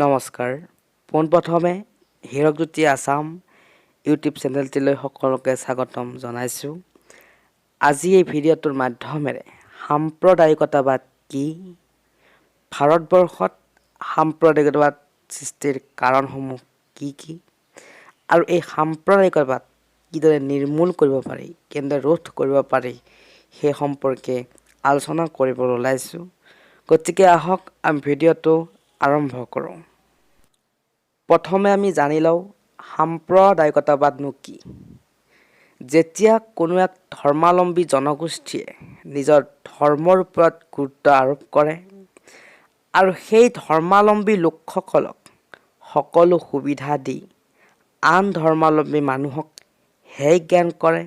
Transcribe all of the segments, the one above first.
নমস্কাৰ পোনপ্ৰথমে হীৰক জ্যোতি আছাম ইউটিউব চেনেলটিলৈ সকলোকে স্বাগতম জনাইছোঁ। আজি এই ভিডিঅ'টোৰ মাধ্যমেৰে সাম্প্ৰদায়িকতাবাদ কি, ভাৰতবৰ্ষত সাম্প্ৰদায়িকতাবাদ সৃষ্টিৰ কাৰণসমূহ কি আৰু এই সাম্প্ৰদায়িকতাবাদ কিদৰে নিৰ্মূল কৰিব পাৰি, কেনেদৰে ৰোধ কৰিব পাৰি সেই সম্পৰ্কে আলোচনা কৰিবলৈ ওলাইছোঁ। গতিকে আহক আমি ভিডিঅ'টো আৰম্ভ কৰোঁ। প্ৰথমে আমি জানি লওঁ সাম্প্ৰদায়িকতাবাদনো কি। যেতিয়া কোনো এক ধৰ্মাৱলম্বী জনগোষ্ঠীয়ে নিজৰ ধৰ্মৰ ওপৰত গুৰুত্ব আৰোপ কৰে আৰু সেই ধৰ্মাৱলম্বী লোকসকলক সকলো সুবিধা দি আন ধৰ্মাৱলম্বী মানুহক হেয় জ্ঞান কৰে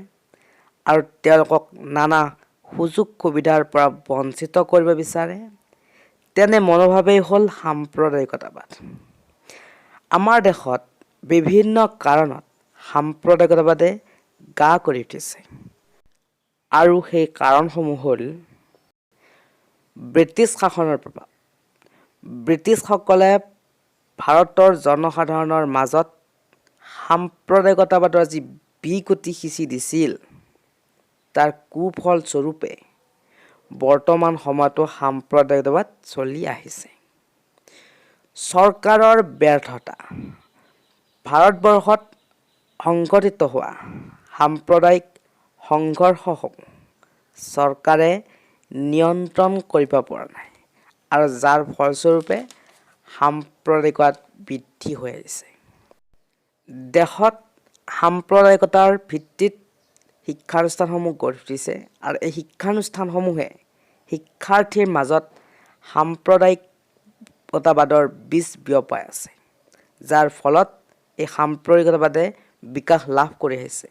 আৰু তেওঁলোকক নানা সুযোগ সুবিধাৰ পৰা বঞ্চিত কৰিব বিচাৰে, তেনে মনোভাৱেই হ'ল সাম্প্ৰদায়িকতাবাদ। আমাৰ দেশত বিভিন্ন কাৰণত সাম্প্ৰদায়িকতাবাদে গা কৰি উঠিছে আৰু সেই কাৰণসমূহ হ'ল ব্ৰিটিছ শাসনৰ প্ৰভাৱ। ব্ৰিটিছসকলে ভাৰতৰ জনসাধাৰণৰ মাজত সাম্প্ৰদায়িকতাবাদৰ যি বিগতি সিঁচি দিছিল, তাৰ কুফলস্বৰূপে বৰ্তমান সময়তো সাম্প্ৰদায়িকতাবাদ চলি আহিছে। চৰকাৰৰ ব্যৰ্থতা। ভাৰতবৰ্ষত সংঘটিত হোৱা সাম্প্ৰদায়িক সংঘৰ্ষসমূহ চৰকাৰে নিয়ন্ত্ৰণ কৰিব পৰা নাই আৰু যাৰ ফলস্বৰূপে সাম্প্ৰদায়িকতাবাদ বৃদ্ধি হৈ আহিছে। দেশত সাম্প্ৰদায়িকতাৰ ভিত্তিত শিক্ষানুষ্ঠানসমূহ গঢ়ি উঠিছে আৰু এই শিক্ষানুষ্ঠানসমূহে শিক্ষাৰ্থীৰ মাজত সাম্প্ৰদায়িকতাবাদৰ বীজ বিয়পাই আছে, যাৰ ফলত এই সাম্প্ৰদায়িকতাবাদে বিকাশ লাভ কৰি আহিছে।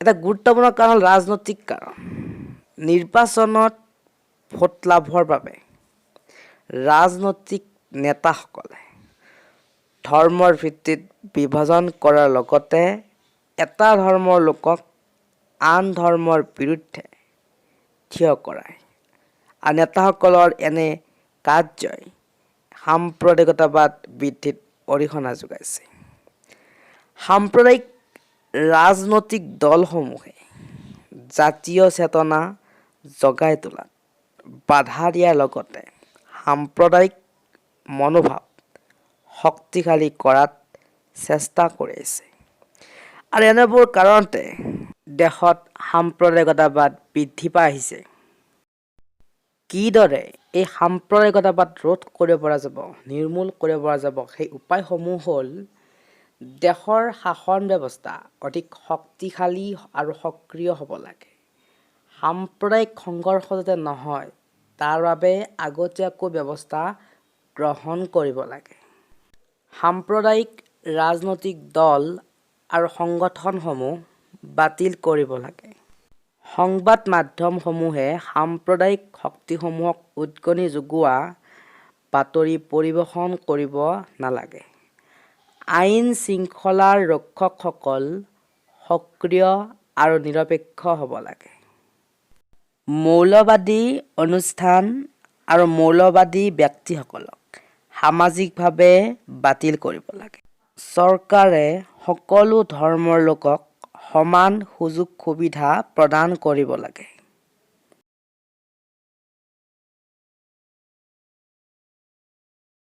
এটা গুৰুত্বপূৰ্ণ কাৰণ হ'ল ৰাজনৈতিক কাৰণ। নিৰ্বাচনত ভোট লাভৰ বাবে ৰাজনৈতিক নেতাসকলে ধৰ্মৰ ভিত্তিত বিভাজন কৰাৰ লগতে এটা ধৰ্মৰ লোকক আন ধৰ্মৰ বিৰুদ্ধে থিয় কৰায় আৰু নেতাসকলৰ এনে কাৰ্যই সাম্প্ৰদায়িকতাবাদ বৃদ্ধিত অৰিহণা যোগাইছে। সাম্প্ৰদায়িক ৰাজনৈতিক দলসমূহে জাতীয় চেতনা জগাই তোলাত বাধা দিয়াৰ লগতে সাম্প্ৰদায়িক মনোভাৱ শক্তিশালী কৰাত চেষ্টা কৰি আছে আৰু এনেবোৰ কাৰণতে দেশত সাম্প্ৰদায়িকতাবাদ বৃদ্ধি পাই আহিছে। কিদৰে এই সাম্প্ৰদায়িকতাবাদ ৰোধ কৰিব পৰা যাব, নিৰ্মূল কৰিব পৰা যাব, সেই উপায়সমূহ হ'ল দেশৰ শাসন ব্যৱস্থা অধিক শক্তিশালী আৰু সক্ৰিয় হ'ব লাগে। সাম্প্ৰদায়িক সংঘৰ্ষ যাতে নহয় তাৰ বাবে আগতীয়াকৈ ব্যৱস্থা গ্ৰহণ কৰিব লাগে। সাম্প্ৰদায়িক ৰাজনৈতিক দল আৰু সংগঠনসমূহ বাতিল কৰিব লাগে। সংবাদ মাধ্যমসমূহে সাম্প্ৰদায়িক শক্তিসমূহক উদগনি যোগোৱা বাতৰি পৰিৱেশন কৰিব নালাগে। আইন শৃংখলাৰ ৰক্ষকসকল সক্ৰিয় আৰু নিৰপেক্ষ হ'ব লাগে। মৌলবাদী অনুষ্ঠান আৰু মৌলবাদী ব্যক্তিসকলক সামাজিকভাৱে বাতিল কৰিব লাগে। চৰকাৰে সকলো ধৰ্মৰ লোকক সমান সুযোগ সুবিধা প্ৰদান কৰিব লাগে।